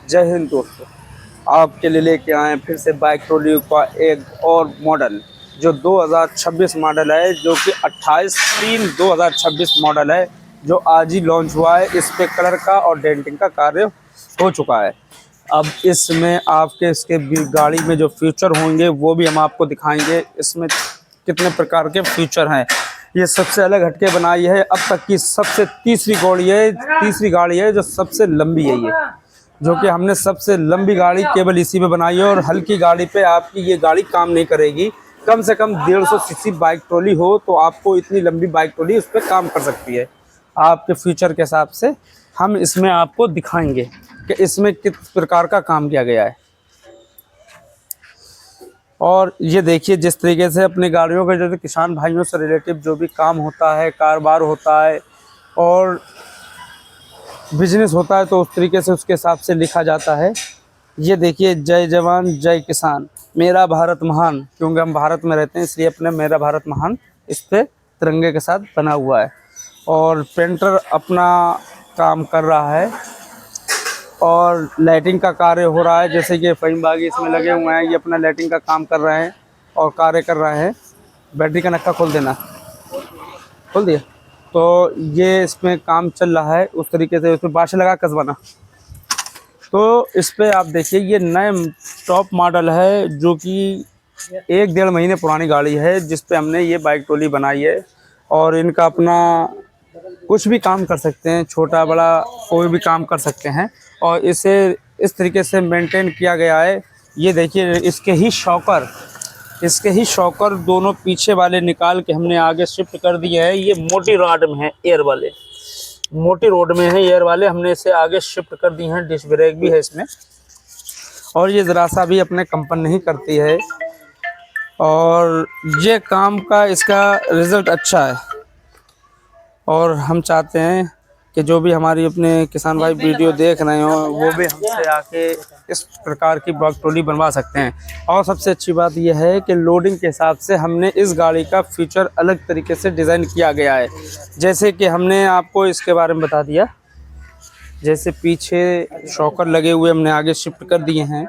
जय हिंद दोस्तों, आपके लिए लेके आए हैं फिर से बाइक ट्रॉली का एक और मॉडल जो 2026 मॉडल है, जो कि 28/3/2026 मॉडल है, जो आज ही लॉन्च हुआ है। इस पे कलर का और डेंटिंग का कार्य हो चुका है। अब इसमें आपके इसके गाड़ी में जो फीचर होंगे वो भी हम आपको दिखाएंगे। इसमें कितने प्रकार के फीचर हैं, ये सबसे अलग हटके बनाई है। अब तक की सबसे तीसरी गाड़ी है जो सबसे लंबी है, ये जो कि हमने सबसे लंबी गाड़ी केवल इसी में बनाई है। और हल्की गाड़ी पे आपकी ये गाड़ी काम नहीं करेगी। कम से कम 150 सीसी बाइक ट्रॉली हो तो आपको इतनी लंबी बाइक ट्रॉली उस पर काम कर सकती है। आपके फीचर के हिसाब से हम इसमें आपको दिखाएंगे कि इसमें किस प्रकार का काम किया गया है। और ये देखिए, जिस तरीके से अपनी गाड़ियों के जो किसान भाइयों से रिलेटिव जो भी काम होता है, कारोबार होता है और बिजनेस होता है, तो उस तरीके से उसके हिसाब से लिखा जाता है। ये देखिए, जय जवान जय किसान, मेरा भारत महान, क्योंकि हम भारत में रहते हैं इसलिए अपने मेरा भारत महान इस पे तिरंगे के साथ बना हुआ है। और पेंटर अपना काम कर रहा है और लाइटिंग का कार्य हो रहा है। जैसे कि फहीम बागी इसमें लगे हुए हैं, ये अपना लाइटिंग का काम कर रहे हैं और कार्य कर रहे हैं। बैटरी का नक्का खोल देना, खोल दिया। तो ये इसमें काम चल रहा है उस तरीके से, उसमें बाश लगा कसवाना। तो इस पे आप देखिए, ये नए टॉप मॉडल है जो कि 1-1.5 महीने पुरानी गाड़ी है, जिस पे हमने ये बाइक ट्रॉली बनाई है। और इनका अपना कुछ भी काम कर सकते हैं, छोटा बड़ा कोई भी काम कर सकते हैं। और इसे इस तरीके से मेंटेन किया गया है। ये देखिए, इसके ही शॉकर दोनों पीछे वाले निकाल के हमने आगे शिफ्ट कर दिए हैं। ये मोटी रॉड में है, एयर वाले मोटी रोड में है एयर वाले, हमने इसे आगे शिफ्ट कर दिए हैं। डिस्क ब्रेक भी है इसमें, और ये ज़रा सा भी अपने कंपन नहीं करती है। और ये काम का इसका रिज़ल्ट अच्छा है। और हम चाहते हैं कि जो भी हमारी अपने किसान भाई वीडियो देख रहे हो वो भी हमसे आके इस प्रकार की बाइक ट्रॉली बनवा सकते हैं। और सबसे अच्छी बात यह है कि लोडिंग के हिसाब से हमने इस गाड़ी का फीचर अलग तरीके से डिज़ाइन किया गया है। जैसे कि हमने आपको इसके बारे में बता दिया, जैसे पीछे शॉकर लगे हुए हमने आगे शिफ्ट कर दिए हैं।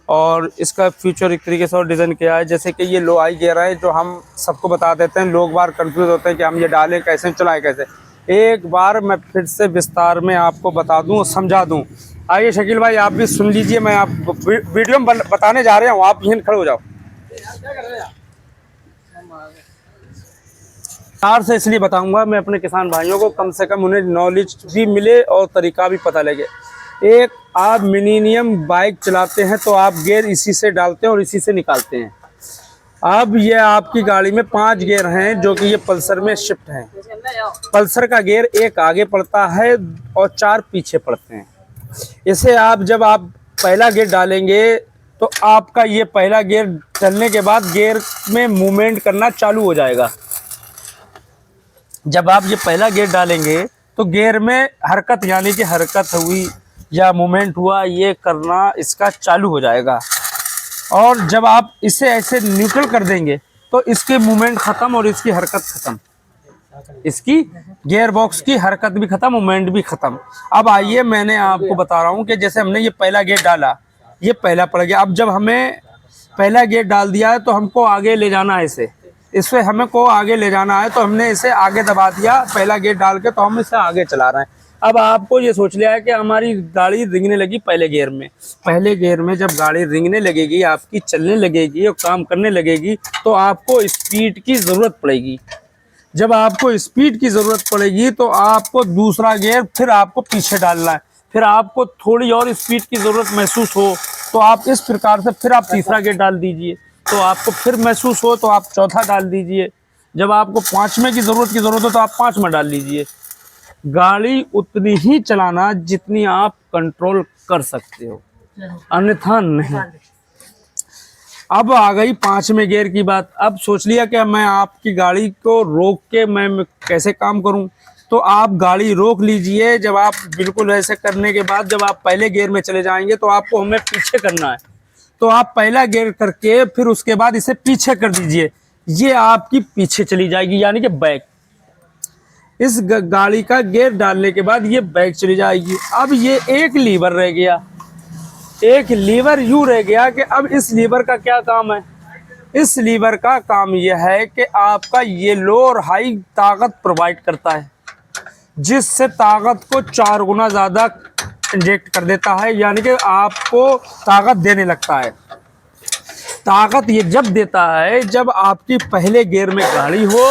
और इसका फ्यूचर एक तरीके से और डिज़ाइन किया है। जैसे कि ये लो आई गियर है जो हम सबको बता देते हैं, लोग बार कंफ्यूज होते हैं कि हम ये डालें कैसे, चलाएं कैसे। एक बार मैं फिर से विस्तार में आपको बता दूं, समझा दूं। आइए शकील भाई, आप भी सुन लीजिए, मैं आप वीडियो में बताने जा रहे हूँ, आप यहीं खड़े हो जाओ। विस्तार से इसलिए बताऊंगा, मैं अपने किसान भाइयों को कम से कम उन्हें नॉलेज भी मिले और तरीका भी पता लगे। एक आप मिनीनियम बाइक चलाते हैं तो आप गियर इसी से डालते हैं और इसी से निकालते हैं। अब ये आपकी गाड़ी में 5 गियर हैं जो कि ये पल्सर में शिफ्ट हैं। पल्सर का गियर 1 आगे पड़ता है और 4 पीछे पड़ते हैं। इसे जब आप पहला गियर डालेंगे तो आपका ये पहला गियर चलने के बाद गियर में मूवमेंट करना चालू हो जाएगा। जब आप ये पहला गियर डालेंगे तो गियर में हरकत, यानी कि हरकत हुई या मूवमेंट हुआ, ये करना इसका चालू हो जाएगा। और जब आप इसे ऐसे न्यूट्रल कर देंगे तो इसके मूवमेंट ख़त्म और इसकी हरकत ख़त्म, इसकी गियर बॉक्स की हरकत भी ख़त्म, मूवमेंट भी ख़त्म। अब आइए, मैंने आपको बता रहा हूँ कि जैसे हमने ये पहला गियर डाला, ये पहला पड़ गया। अब जब हमें पहला गियर डाल दिया है तो हमको आगे ले जाना है इसे हमें को आगे ले जाना है, तो हमने इसे आगे दबा दिया पहला गियर डाल के, तो हम इसे आगे चला रहे हैं। अब आपको ये सोच लिया है कि हमारी गाड़ी रिंगने लगी पहले गियर में। पहले गियर में जब गाड़ी रिंगने लगेगी, आपकी चलने लगेगी और काम करने लगेगी, तो आपको स्पीड की ज़रूरत पड़ेगी। जब आपको स्पीड की ज़रूरत पड़ेगी तो आपको दूसरा गियर फिर आपको पीछे डालना है। फिर आपको थोड़ी और स्पीड की ज़रूरत महसूस हो तो आप इस प्रकार से फिर आप तीसरा गियर डाल दीजिए। तो आपको फिर महसूस हो तो आप चौथा डाल दीजिए। जब आपको 5वें की ज़रूरत हो तो आप 5वां डाल लीजिए। गाड़ी उतनी ही चलाना जितनी आप कंट्रोल कर सकते हो, अन्यथा नहीं। अब आ गई 5वें गियर की बात। अब सोच लिया कि मैं आपकी गाड़ी को रोक के मैं कैसे काम करूं, तो आप गाड़ी रोक लीजिए। जब आप बिल्कुल ऐसे करने के बाद जब आप पहले गियर में चले जाएंगे तो आपको हमें पीछे करना है, तो आप पहला गियर करके फिर उसके बाद इसे पीछे कर दीजिए। ये आपकी पीछे चली जाएगी, यानी कि बैक। इस गाड़ी का गियर डालने के बाद ये बैक चली जाएगी। अब ये एक लीवर रह गया, एक लीवर यूं रह गया कि अब इस लीवर का क्या काम है। इस लीवर का काम यह है कि आपका ये लो और हाई ताकत प्रोवाइड करता है, जिससे ताकत को 4 गुना ज़्यादा इंजेक्ट कर देता है, यानी कि आपको ताकत देने लगता है। ताकत ये जब देता है जब आपकी पहले गियर में गाड़ी हो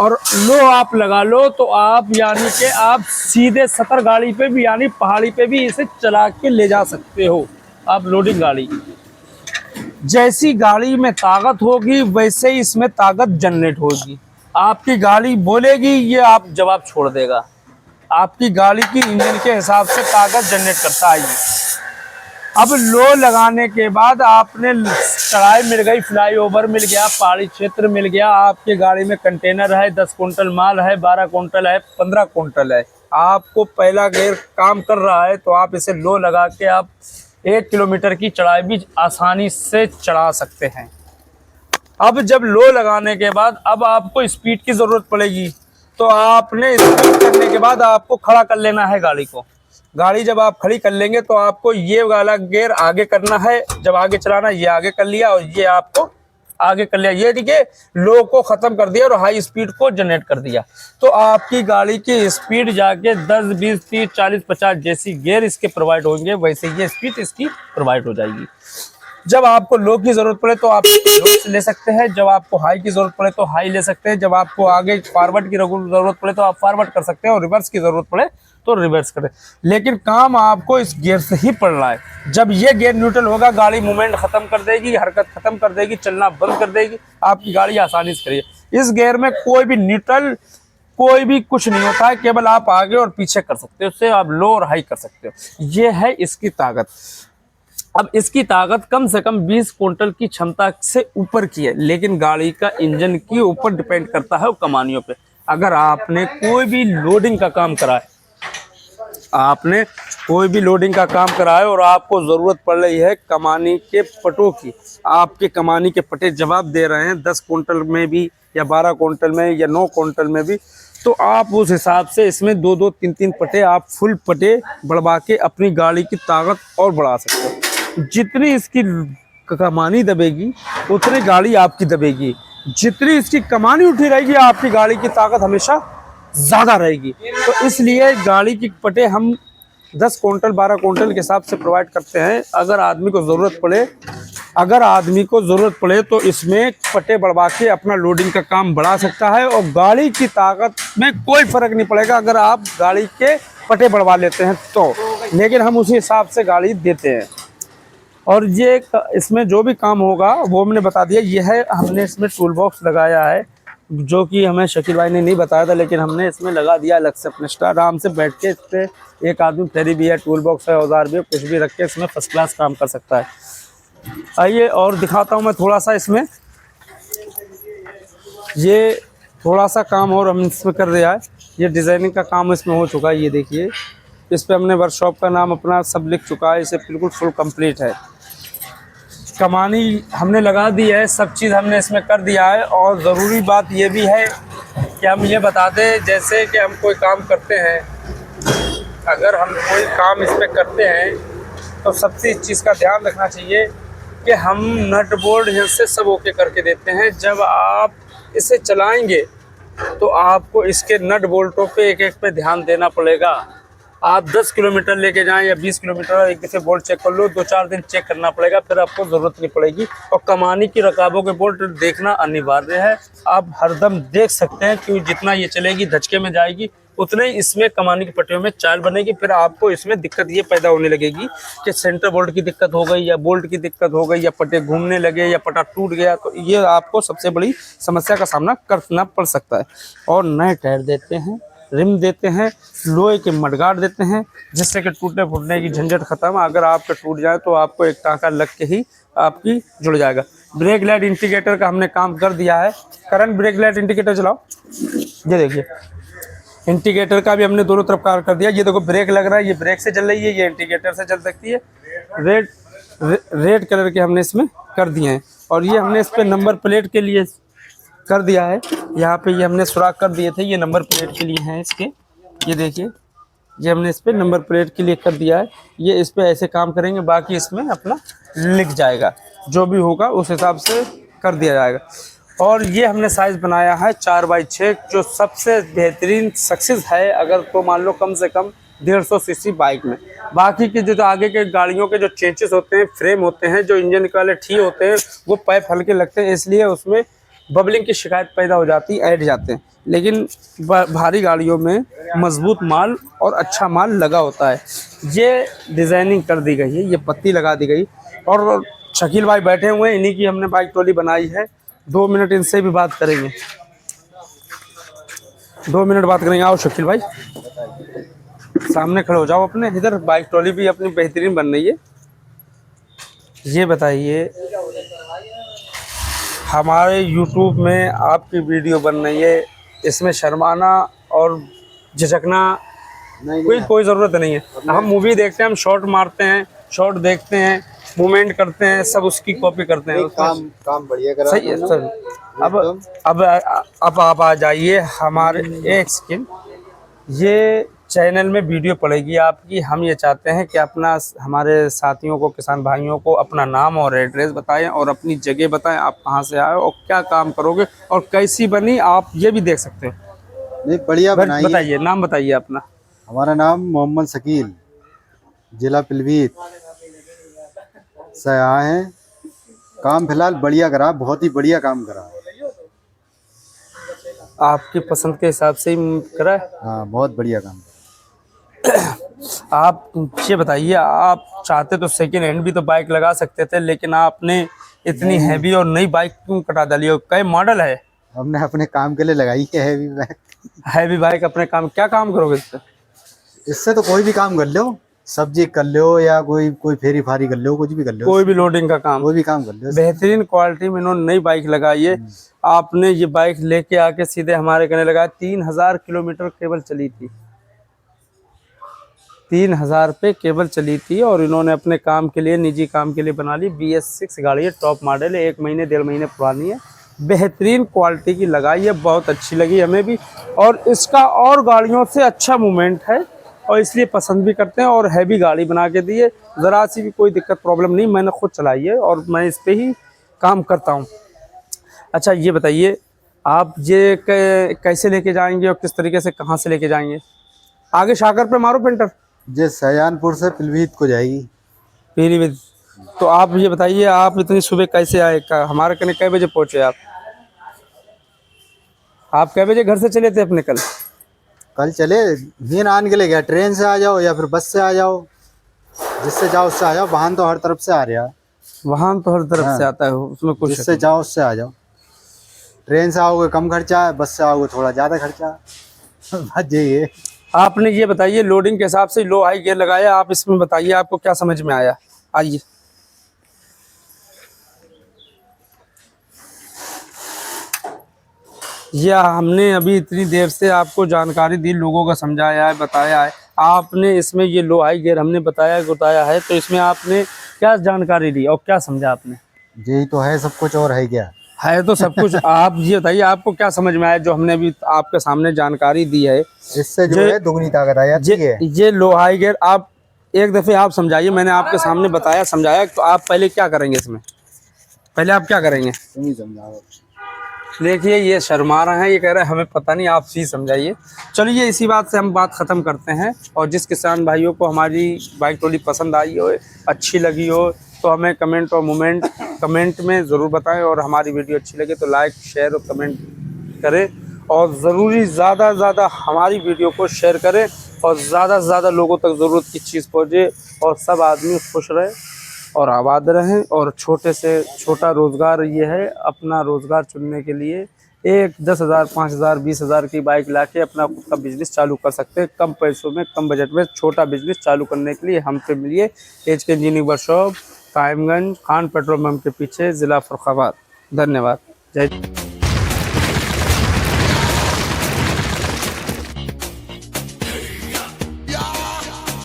और लो आप लगा लो, तो आप यानी कि आप सीधे 70 गाड़ी पे भी यानी पहाड़ी पे भी इसे चला के ले जा सकते हो आप लोडिंग गाड़ी। जैसी गाड़ी में ताकत होगी वैसे ही इसमें ताकत जनरेट होगी। आपकी गाड़ी बोलेगी, ये आप जवाब छोड़ देगा। आपकी गाड़ी की इंजन के हिसाब से ताकत जनरेट करता है ये। अब लो लगाने के बाद आपने चढ़ाई मिल गई, फ्लाईओवर मिल गया, पहाड़ी क्षेत्र मिल गया, आपकी गाड़ी में कंटेनर है, 10 कुंटल माल है, 12 कुंटल है, 15 कुंटल है, आपको पहला गियर काम कर रहा है, तो आप इसे लो लगा के आप 1 किलोमीटर की चढ़ाई भी आसानी से चढ़ा सकते हैं। अब जब लो लगाने के बाद अब आपको स्पीड की ज़रूरत पड़ेगी, तो आपने स्पीड करने के बाद आपको खड़ा कर लेना है गाड़ी को। गाड़ी जब आप खड़ी कर लेंगे तो आपको ये वाला गियर आगे करना है, जब आगे चलाना ये आगे कर लिया और ये आपको आगे कर लिया, ये देखिए लो को ख़त्म कर दिया और हाई स्पीड को जनरेट कर दिया। तो आपकी गाड़ी की स्पीड जाके 10, 20, 30, 40, 50 जैसी गियर इसके प्रोवाइड होंगे, वैसे ये स्पीड इसकी प्रोवाइड हो जाएगी। जब आपको लो की ज़रूरत पड़े तो आप लो ले सकते हैं, जब आपको हाई की ज़रूरत पड़े तो हाई ले सकते हैं, जब आपको आगे फॉरवर्ड की ज़रूरत पड़े तो आप फॉरवर्ड कर सकते हैं और रिवर्स की ज़रूरत पड़े तो रिवर्स करें। लेकिन काम आपको इस गियर से ही पड़ रहा है। जब ये गियर न्यूट्रल होगा, गाड़ी मूवमेंट ख़त्म कर देगी, हरकत ख़त्म कर देगी, चलना बंद कर देगी, आपकी गाड़ी आसानी से करेगी। इस गियर में कोई भी न्यूट्रल कोई भी कुछ नहीं होता है, केवल आप आगे और पीछे कर सकते हो, उससे आप लो और हाई कर सकते हो। ये है इसकी ताकत। अब इसकी ताकत कम से कम 20 कुंटल की क्षमता से ऊपर की है, लेकिन गाड़ी का इंजन के ऊपर डिपेंड करता है वो कमानियों पे। अगर आपने कोई भी लोडिंग का काम करा है, आपने कोई भी लोडिंग का काम करा है और आपको ज़रूरत पड़ रही है कमानी के पटों की, आपके कमानी के पटे जवाब दे रहे हैं 10 कुंटल में भी या 12 कुंटल में या 9 कुंटल में भी, तो आप उस हिसाब से इसमें 2-2, 3-3 पटे आप फुल पटे बढ़वा के अपनी गाड़ी की ताकत और बढ़ा सकते हो। जितनी इसकी कमानी दबेगी उतनी गाड़ी आपकी दबेगी, जितनी इसकी कमानी उठी रहेगी आपकी गाड़ी की ताकत हमेशा ज़्यादा रहेगी। तो इसलिए गाड़ी की पटे हम 10 कुंटल 12 कुंटल के हिसाब से प्रोवाइड करते हैं। अगर आदमी को ज़रूरत पड़े तो इसमें पटे बढ़वा के अपना लोडिंग का काम बढ़ा सकता है और गाड़ी की ताकत में कोई फ़र्क नहीं पड़ेगा अगर आप गाड़ी के पटे बढ़वा लेते हैं तो, लेकिन हम उसी हिसाब से गाड़ी देते हैं। और ये इसमें जो भी काम होगा वो हमने बता दिया। ये है, हमने इसमें टूल बॉक्स लगाया है जो कि हमें शकील भाई ने नहीं बताया था, लेकिन हमने इसमें लगा दिया अलग से अपने आराम से बैठ के। इस पर एक आदमी फ्री भी है, टूल बॉक्स है, औजार भी है, कुछ भी रख के इसमें फर्स्ट क्लास काम कर सकता है। आइए और दिखाता हूँ मैं थोड़ा सा इसमें, ये थोड़ा सा काम और हम इसमें कर दिया है। ये डिज़ाइनिंग का काम इसमें हो चुका है, ये देखिए इस पर हमने वर्कशॉप का नाम अपना सब लिख चुका है, इसे बिल्कुल फुल कंप्लीट है। कमानी हमने लगा दी है, सब चीज़ हमने इसमें कर दिया है। और ज़रूरी बात ये भी है कि हम ये बता दें, जैसे कि हम कोई काम करते हैं, अगर हम कोई काम इसमें करते हैं तो सबसे इस चीज़ का ध्यान रखना चाहिए कि हम नट बोल्ट यहाँ से सब ओके करके देते हैं। जब आप इसे चलाएंगे तो आपको इसके नट बोल्टों पे एक एक पे ध्यान देना पड़ेगा। आप 10 किलोमीटर लेके जाएं या 20 किलोमीटर, एक से बोल्ट चेक कर लो, 2-4 दिन चेक करना पड़ेगा, फिर आपको ज़रूरत नहीं पड़ेगी। और कमानी की रकाबों के बोल्ट देखना अनिवार्य है। आप हरदम देख सकते हैं कि जितना ये चलेगी धचके में जाएगी उतने ही इसमें कमानी की पट्टियों में चाल बनेगी। फिर आपको इसमें दिक्कत ये पैदा होने लगेगी कि सेंटर बोल्ट की दिक्कत हो गई या बोल्ट की दिक्कत हो गई या पट्टे घूमने लगे या पट्टा टूट गया, तो ये आपको सबसे बड़ी समस्या का सामना करना पड़ सकता है। और नए टायर देते हैं, रिम देते हैं, लोहे के मडगार्ड देते हैं, जिससे कि टूटने फूटने की झंझट खत्म। अगर आपका टूट जाए तो आपको एक टाँका लग के ही आपकी जुड़ जाएगा। ब्रेक लाइट इंडिकेटर का हमने काम कर दिया है। करंट ब्रेक लाइट इंडिकेटर चलाओ, ये देखिए इंडिकेटर का भी हमने दोनों तरफ कार्य कर दिया। ये देखो ब्रेक लग रहा है, ये ब्रेक से चल रही है, ये इंडिकेटर से चल सकती है। रेड कलर के हमने इसमें कर दिए हैं। और ये हमने इस पर नंबर प्लेट के लिए कर दिया है, यहाँ पे ये हमने सुराख कर दिए थे, ये नंबर प्लेट के लिए हैं इसके। ये देखिए ये हमने इस पर नंबर प्लेट क्लिक कर दिया है। ये इस पर ऐसे काम करेंगे, बाकी इसमें अपना लिख जाएगा, जो भी होगा उस हिसाब से कर दिया जाएगा। और ये हमने साइज़ बनाया है 4x6, जो सबसे बेहतरीन सक्सेस है अगर तो मान लो कम से कम 150 सीसी बाइक में। बाकी के जो आगे के गाड़ियों के जो चेंजेस होते हैं, फ्रेम होते हैं, जो इंजन वाले ठी होते हैं, वो पाइप हल्के लगते हैं, इसलिए उसमें बबलिंग की शिकायत पैदा हो जाती है, ऐड जाते हैं। लेकिन भारी गाड़ियों में मजबूत माल और अच्छा माल लगा होता है। ये डिज़ाइनिंग कर दी गई है, ये पत्ती लगा दी गई। और शकील भाई बैठे हुए हैं, इन्हीं की हमने बाइक ट्रॉली बनाई है। 2 मिनट इनसे भी बात करेंगे, 2 मिनट बात करेंगे। आओ शकील भाई, सामने खड़े हो जाओ अपने इधर। बाइक ट्रॉली भी अपनी बेहतरीन बन रही है। ये बताइए, हमारे YouTube में आपकी वीडियो बन रही है, इसमें शर्माना और झिझकना कोई ज़रूरत नहीं है। हम मूवी देखते हैं, हम शॉट मारते हैं, शॉट देखते हैं, मूवमेंट करते हैं, सब उसकी कॉपी करते हैं। काम बढ़िया करा, सही है सर। अब आप आ जाइए हमारे, एक सेकंड, ये चैनल में वीडियो पड़ेगी आपकी। हम ये चाहते हैं कि अपना, हमारे साथियों को, किसान भाइयों को अपना नाम और एड्रेस बताएं और अपनी जगह बताएं, आप कहां से आए और क्या काम करोगे और कैसी बनी, आप ये भी देख सकते हो। नहीं बढ़िया बनाई। बताइए, नाम बताइए अपना। हमारा नाम मोहम्मद शकील, जिला पीलीभीत से आए हैं। काम फिलहाल बढ़िया करा, बहुत ही बढ़िया काम करा। आपकी पसंद के हिसाब से ही करा है? हाँ, बहुत बढ़िया काम। आप ये बताइए, आप चाहते तो सेकेंड हैंड भी तो बाइक लगा सकते थे, लेकिन आपने इतनी हैवी और नई बाइक क्यों कटा डाली? और कई मॉडल है? हमने अपने काम के लिए लगाई है हैवी बाइक। हैवी बाइक अपने काम, क्या काम करोगे इससे? इससे तो कोई भी काम कर लो, सब्जी कर लो या कोई फेरी फारी कर लो, कुछ भी कर लो, कोई भी लोडिंग का काम, कोई भी काम कर लो। बेहतरीन क्वालिटी में इन्होंने नई बाइक लगाई है। आपने ये बाइक लेके आके सीधे हमारे कहने लगा, 3000 किलोमीटर केवल चली थी, 3000 पे केवल चली थी। और इन्होंने अपने काम के लिए, निजी काम के लिए बना ली। BS6 गाड़ी है, टॉप मॉडल है, 1 महीने 1.5 महीने पुरानी है, बेहतरीन क्वालिटी की लगाई है, बहुत अच्छी लगी हमें भी। और इसका और गाड़ियों से अच्छा मूवमेंट है और इसलिए पसंद भी करते हैं। और हैवी गाड़ी बना के दी है, ज़रा सी भी कोई दिक्कत प्रॉब्लम नहीं, मैंने खुद चलाई है और मैं इस पर ही काम करता हूँ। अच्छा ये बताइए, आप ये कैसे लेके जाएंगे और किस तरीके से, कहाँ से लेके जाएंगे? आगे शाकर पे मारो पेंटर। ये सयानपुर से पीलीभीत को जाएगी। पीलीभीत। तो आप ये बताइए, आप इतनी सुबह कैसे आए? हमारे कने कै बजे पहुँचे आप कै बजे घर से चले थे अपने? कल चले, नींद आने के लिए गया। ट्रेन से आ जाओ या फिर बस से आ जाओ, जिससे जाओ उससे आ जाओ। वाहन तो हर तरफ से आ रहा है। वाहन तो हर तरफ से आता है, उसमें कुछ, जिससे जाओ उससे आ जाओ। ट्रेन से आओगे कम खर्चा है, बस से आओगे थोड़ा ज़्यादा खर्चा है। बात यही है। आपने ये बताइए, लोडिंग के हिसाब से लो हाई गियर लगाया, आप इसमें बताइए आपको क्या समझ में आया? आइए। यह हमने अभी इतनी देर से आपको जानकारी दी, लोगों को समझाया है, बताया है। आपने इसमें ये लो हाई गियर हमने बताया है, तो इसमें आपने क्या जानकारी दी और क्या समझा आपने? यही तो है सब कुछ, और है क्या? है तो सब कुछ। आप ये बताइए, आपको क्या समझ में आया जो हमने अभी आपके सामने जानकारी दी है? इससे जो है दुगनी ताकत आ जाती है। ये लो हाई गियर आप एक दफ़े आप समझाइए, मैंने आपके सामने बताया, समझाया, तो आप पहले क्या करेंगे इसमें? पहले आप क्या करेंगे? तुम ही समझाओ। देखिए, ये शर्मा रहे हैं, ये कह रहे हैं हमें पता नहीं, आप ही समझाइए। चलिए, इसी बात से हम बात ख़त्म करते हैं। और जिस किसान भाइयों को हमारी बाइक ट्रॉली पसंद आई हो, अच्छी लगी हो, तो हमें कमेंट में ज़रूर बताएं। और हमारी वीडियो अच्छी लगे तो लाइक, शेयर और कमेंट करें। और ज़रूरी ज़्यादा से ज़्यादा हमारी वीडियो को शेयर करें और ज़्यादा से ज़्यादा लोगों तक ज़रूरत की चीज़ पहुँचे और सब आदमी खुश रहें और आबाद रहें। और छोटे से छोटा रोज़गार ये है, अपना रोज़गार चुनने के लिए एक 10,000, 5,000, 20,000 की बाइक लाके अपना खुद का बिजनेस चालू कर सकते हैं। कम पैसों में, कम बजट में छोटा बिजनेस चालू करने के लिए हमसे मिलिए। HK engineering workshop, Kaimganj, Khan petrol pump के पीछे, ज़िला फर्रुखाबाद। धन्यवाद। जय।